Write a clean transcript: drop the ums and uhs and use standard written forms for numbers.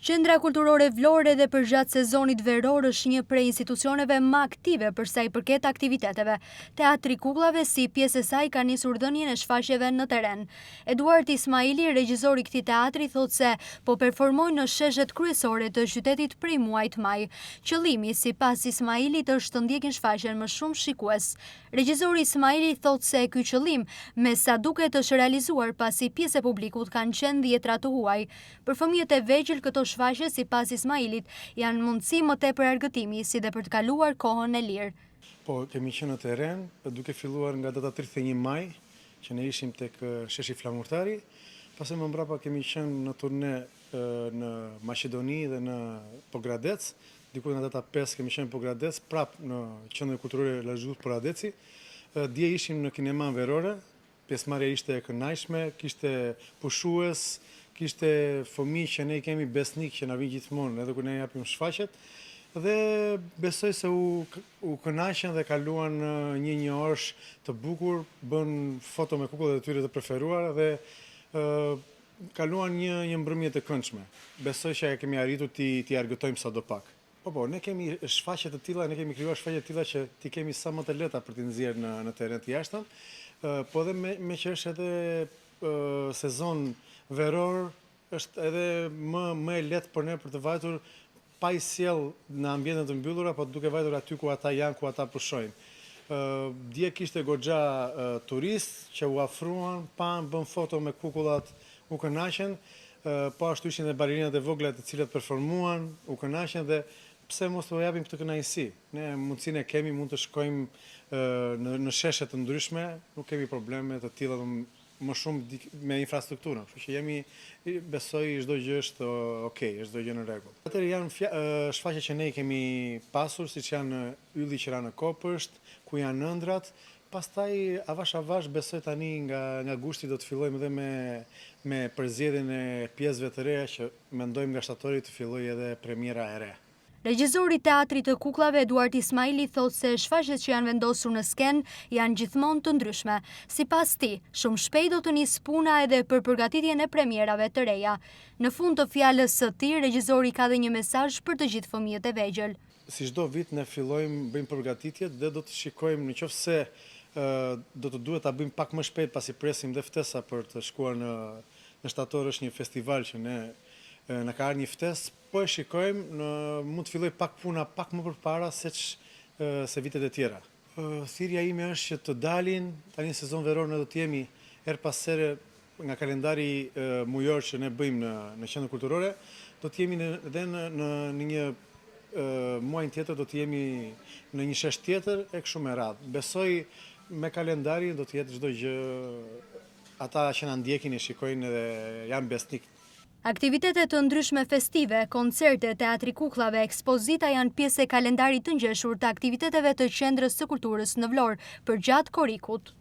Qendra Kulturore Vlorë edhe përgjatë sezonit veror është një prej institucioneve më aktive për sa i përket aktiviteteve. Teatri Kukullave si pjesë e saj ka nisur dhënien e shfaqjeve në terren. Eduard Ismaili, regjizori i këtij teatri, thotë se po performojnë në sheshet kryesore të qytetit prej muajit maj. Qëllimi, sipas Ismailit, është të ndjekin shfaqjen më shumë shikues. Regjizori Ismaili thotë se ky qëllim me sa duket është realizuar pasi pjesë e publikut kanë qenë dhjetra të huaj. Për fëmijët e vegjël këto shfaqje, sipas Ismailit, janë mundësi më tepër argëtimi, si dhe për të kaluar kohën e lirë. Po, kemi qenë në terren, duke filluar nga data 31 maj, që ne ishim tek sheshi Flamurtari, pastaj më mbrapa kemi qenë në turne në Maqedoni dhe në Pogradec, diku nga data 5 kemi qenë në Pogradec, prap në qendrën kulturore Lazhut Poradeci. Dje ishim në kineman verore, pjesëmarrja ishte e kënaqshme, kishte pushues, kishte fëmijë që ne kemi besnik që na vijnë gjithmonë edhe kur ne japim shfaqjet, dhe besoj se u kënaqën dhe kaluan një orësh të bukur, bën foto me kukullat e tyre të preferuara dhe kaluan një mbrëmje të këndshme. Besoj që kemi arritur t'i argëtojmë sadopak. Po, ne kemi shfaqje të tilla, ne kemi krijuar shfaqje të tilla që ti kemi sa më të lehta për t'i nxjerrë në terren të jashtëm, po edhe me që është edhe sezon veror, është edhe më e lehtë për ne për të vajtur pa i sjell në ambiente të mbyllura, po duke vajtur aty ku ata janë, ku ata pushojnë. Dje kishte goxha turistë që u afruan, bën foto me kukullat, u kënaqën, po ashtu ishin edhe balerinat e vogla të cilat performuan, u kënaqën dhe pse mos t'u japim këtë kënaqësi. Ne mundësinë e kemi, mund të shkojmë në sheshe të ndryshme, nuk kemi probleme të tilla më shumë me infrastrukturën, kështu që jemi, besoj çdo gjë është okay, çdo gjë në rregull. Atëherë janë shfaqje që ne i kemi pasur, siç janë Ylli që ra në Kopësht, ku janë ëndrat. Pastaj avash besoj tani nga gushti do të fillojmë edhe me përzgjedhjen e pjesëve të reja që mendojmë nga shtatori të fillojë edhe premiera e re. Regjizori i Teatrit të Kukullave Eduard Ismaili thotë se shfaqjet që janë vendosur në skenë janë gjithmonë të ndryshme. Sipas tij, shumë shpejt do të nisë puna edhe për përgatitjen e premierave të reja. Në fund të fjalës së tij, regjizori ka dhe një mesazh për të gjithë fëmijët e vegjël. Si çdo vit ne bëjmë përgatitjet dhe do të shikojmë nëse do të duhet ta bëjmë pak më shpejt pasi presim dhe ftesa për të shkuar në shtator, është një festival që ne në ka ardhur një ftesë, po e shikojmë, mund të filloj pak puna pak më përpara se vitet e tjera. Thirrja ime është që të dalin, tani në sezon veror ne do të jemi her pas here nga kalendari mujor që ne bëjmë në qendrën kulturore, do të jemi edhe në një muaj tjetër, do të jemi në një shesh tjetër e kështu me radhë. Besoj me kalendarin do të jetë çdo gjë, ata që na ndjekin e shikojnë dhe janë besnik. Aktivitetet të ndryshme festive, koncerte, teatri kukullave, ekspozita janë pjesë e kalendarit të ngjeshur të aktiviteteve të Qendrës së Kulturës në Vlorë përgjatë korrikut.